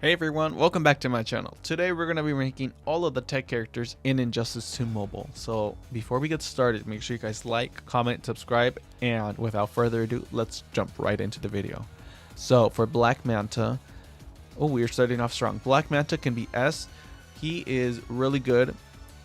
Hey everyone, welcome back to my channel. Today we're going to be making all of the tech characters in Injustice 2 Mobile. So before we get started, make sure you guys like, comment, subscribe, and without further ado, let's jump right into the video. So for Black Manta, we're starting off strong. Black Manta can be S. He is really good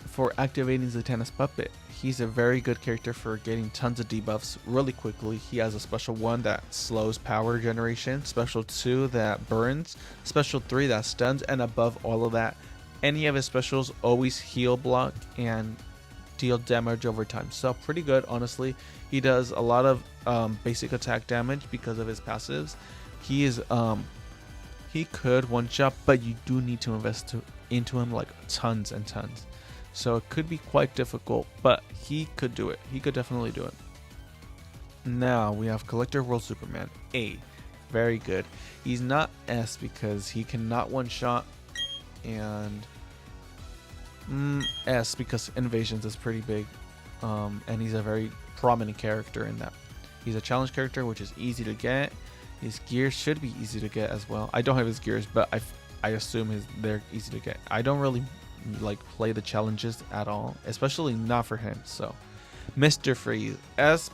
for activating Zatanna's puppet. He's a very good character for getting tons of debuffs really quickly. He has a special 1 that slows power generation, special 2 that burns, special 3 that stuns, and above all of that, any of his specials always heal block and deal damage over time. So pretty good, honestly. He does a lot of basic attack damage because of his passives. He could one-shot, but you do need to invest into him like tons and tons. So it could be quite difficult, but he could do it. He could definitely do it. Now we have Collector World Superman, A. Very good. He's not S because he cannot one-shot, and S because Invasions is pretty big, and he's a very prominent character in that. He's a challenge character, which is easy to get. His gears should be easy to get as well. I don't have his gears, but I assume they're easy to get. I don't really like play the challenges at all, especially not for him. So Mr. Freeze, S+,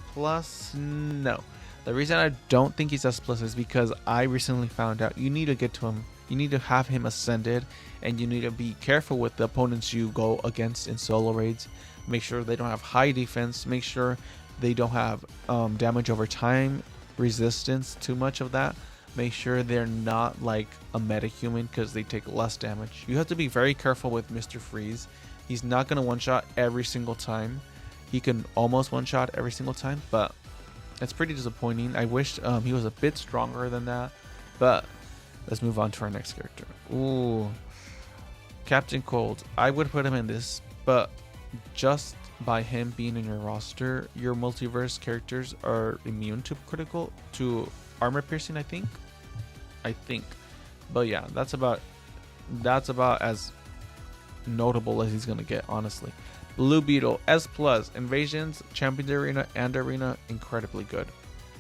no. The reason I don't think he's S+ is because I recently found out you need to get to him. You need to have him ascended, and you need to be careful with the opponents you go against in solo raids. Make sure they don't have high defense. Make sure they don't have damage over time, resistance, too much of that. Make sure they're not like a metahuman because they take less damage. You have to be very careful with Mr. Freeze. He's not going to one-shot every single time. He can almost one-shot every single time, but it's pretty disappointing. I wish he was a bit stronger than that, but let's move on to our next character. Ooh, Captain Cold. I would put him in this, but just by him being in your roster, your multiverse characters are immune to armor piercing, I think, but yeah, that's about as notable as he's gonna get, honestly. Blue Beetle, S+, Invasions, Champions Arena, and Arena, incredibly good.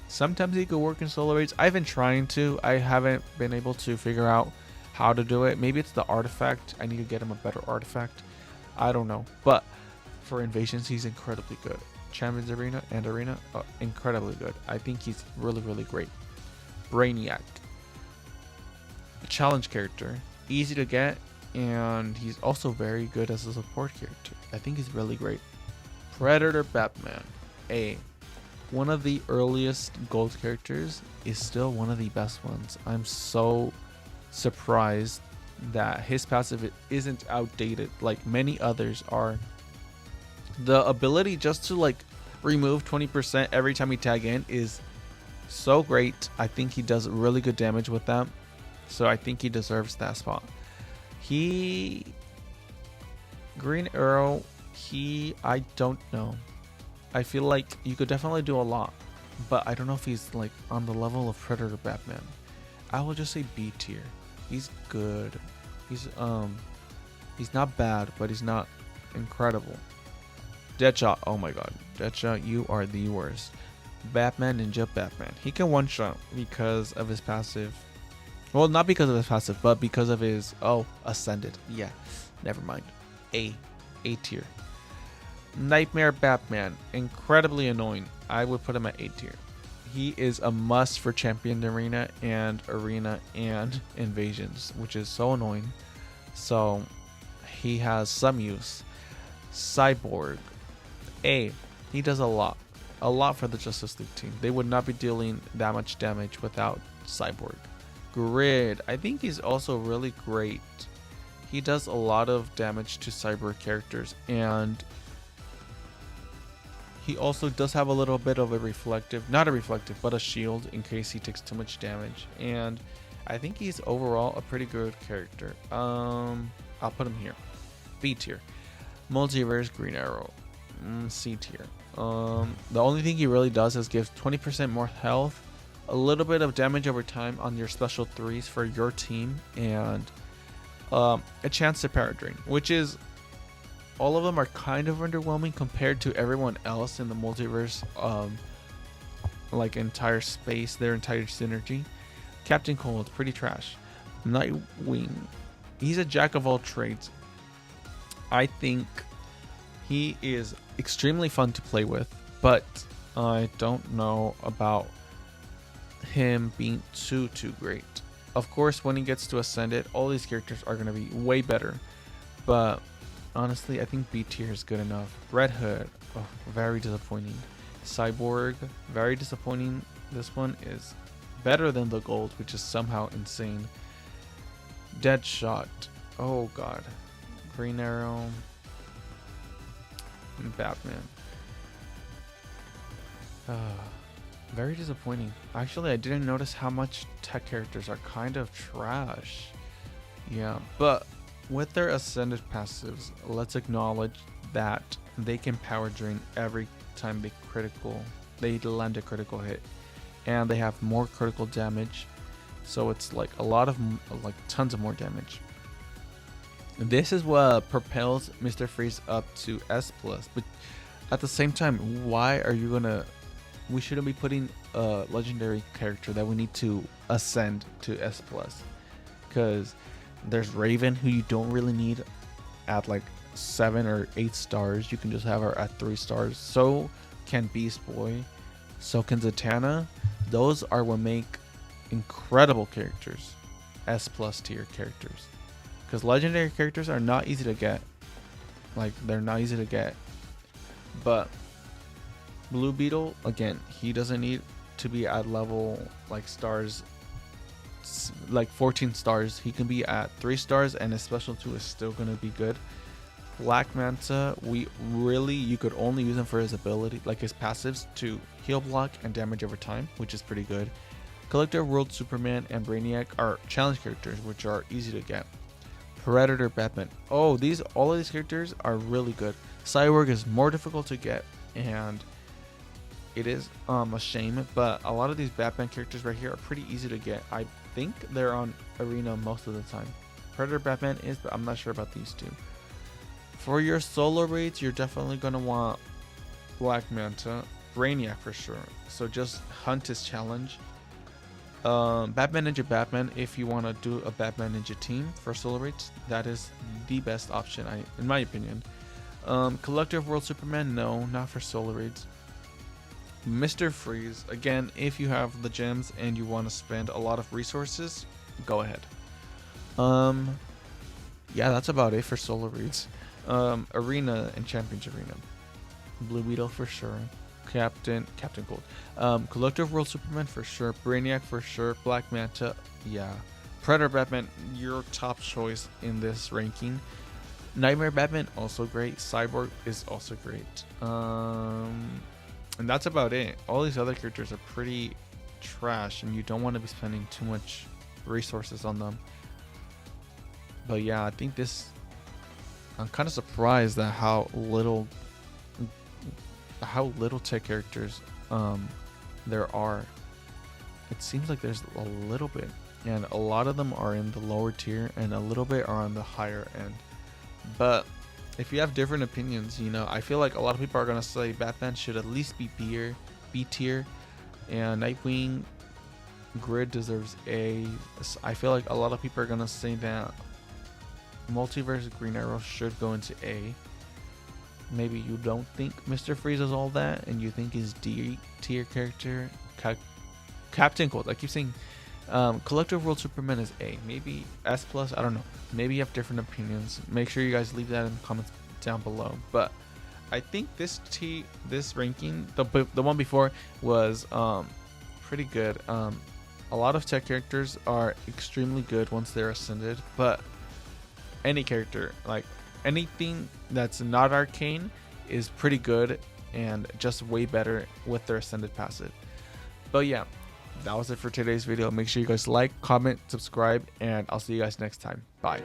Sometimes he could work in solo raids. I've been trying to. I haven't been able to figure out how to do it. Maybe it's the artifact. I need to get him a better artifact. I don't know, but for Invasions, he's incredibly good. Champions Arena and Arena, incredibly good. I think he's really great. Brainiac, a challenge character, easy to get, and he's also very good as a support character. I think he's really great. Predator Batman, A. One of the earliest gold characters, is still one of the best ones. I'm so surprised that his passive isn't outdated like many others are. The ability just to like remove 20% every time you tag in is so great. I think he does really good damage with that, so I think he deserves that spot. Green Arrow, I don't know. I feel like you could definitely do a lot, but I don't know if he's like on the level of Predator Batman. I will just say B tier. He's good. He's not bad, but he's not incredible. Deadshot, oh my god, Deadshot, you are the worst. Batman Ninja Batman. He can one-shot because of his passive. Well, not because of his passive, but because of his ascended. Yeah, never mind. A tier. Nightmare Batman, incredibly annoying. I would put him at A tier. He is a must for Champion Arena and Invasions, which is so annoying. So he has some use. Cyborg, A. He does a lot for the Justice League team. They would not be dealing that much damage without Cyborg. Grid, I think he's also really great. He does a lot of damage to cyber characters, and he also does have a little bit of not a reflective, but a shield in case he takes too much damage. And I think he's overall a pretty good character. I'll put him here. B tier. Multiverse Green Arrow, C tier. The only thing he really does is give 20% more health, a little bit of damage over time on your special 3s for your team, and a chance to power drain, which is, all of them are kind of underwhelming compared to everyone else in the multiverse, like entire space, their entire synergy. Captain Cold, pretty trash. Nightwing. He's a jack of all trades. I think he is extremely fun to play with, but I don't know about him being too great. Of course, when he gets to Ascended, all these characters are going to be way better, but honestly, I think B tier is good enough. Red Hood, oh, very disappointing. Cyborg, very disappointing. This one is better than the gold, which is somehow insane. Deadshot, oh god. Green Arrow, and Batman. Very disappointing. Actually, I didn't notice how much tech characters are kind of trash. Yeah, but with their Ascended passives, let's acknowledge that they can power drain every time they land a critical hit, and they have more critical damage, so it's like a lot of tons of more damage. This is what propels Mr. Freeze up to S+, but at the same time, why are you gonna... We shouldn't be putting a legendary character that we need to ascend to S+, because there's Raven, who you don't really need at like 7 or 8 stars. You can just have her at 3 stars. So can Beast Boy, so can Zatanna. Those are what make incredible characters, S+ tier characters, because legendary characters are not easy to get. Like, they're not easy to get. But Blue Beetle, again, he doesn't need to be at level like stars, like 14 stars. He can be at 3 stars, and his special 2 is still going to be good. Black Manta, you could only use him for his ability, like his passives, to heal, block, and damage over time, which is pretty good. Collector World Superman and Brainiac are challenge characters, which are easy to get. Predator Batman, all of these characters are really good. Cyborg is more difficult to get, and it is a shame, but a lot of these Batman characters right here are pretty easy to get. I think they're on Arena most of the time. Predator Batman is, but I'm not sure about these two. For your solo raids, you're definitely going to want Black Manta, Brainiac for sure, so just hunt his challenge. Batman Ninja Batman, if you want to do a Batman Ninja team for solo raids, that is the best option, in my opinion. Collector of World Superman, no, not for solo raids. Mr. Freeze, again, if you have the gems and you want to spend a lot of resources, go ahead. Yeah, that's about it for solo raids. Arena and Champions Arena. Blue Beetle for sure. Captain Cold. Collector of World Superman for sure. Brainiac for sure. Black Manta, yeah. Predator Batman, your top choice in this ranking. Nightmare Batman, also great. Cyborg is also great. And that's about it. All these other characters are pretty trash, and you don't want to be spending too much resources on them. But yeah, I think I'm kind of surprised at how little tech characters there are. It seems like there's a little bit, and a lot of them are in the lower tier, and a little bit are on the higher end. But if you have different opinions, I feel like a lot of people are gonna say Batman should at least be B tier, and Nightwing Grid deserves A. I feel like a lot of people are gonna say that Multiverse Green Arrow should go into A. Maybe you don't think Mr. Freeze is all that, and you think his D tier character, Captain Cold, I keep saying Collector World Superman is A. Maybe S+, I don't know. Maybe you have different opinions. Make sure you guys leave that in the comments down below. But I think this ranking, the one before, was pretty good. A lot of tech characters are extremely good once they're ascended, but any character, like anything that's not arcane, is pretty good and just way better with their ascended passive. But yeah, that was it for today's video. Make sure you guys like, comment, subscribe, and I'll see you guys next time. Bye.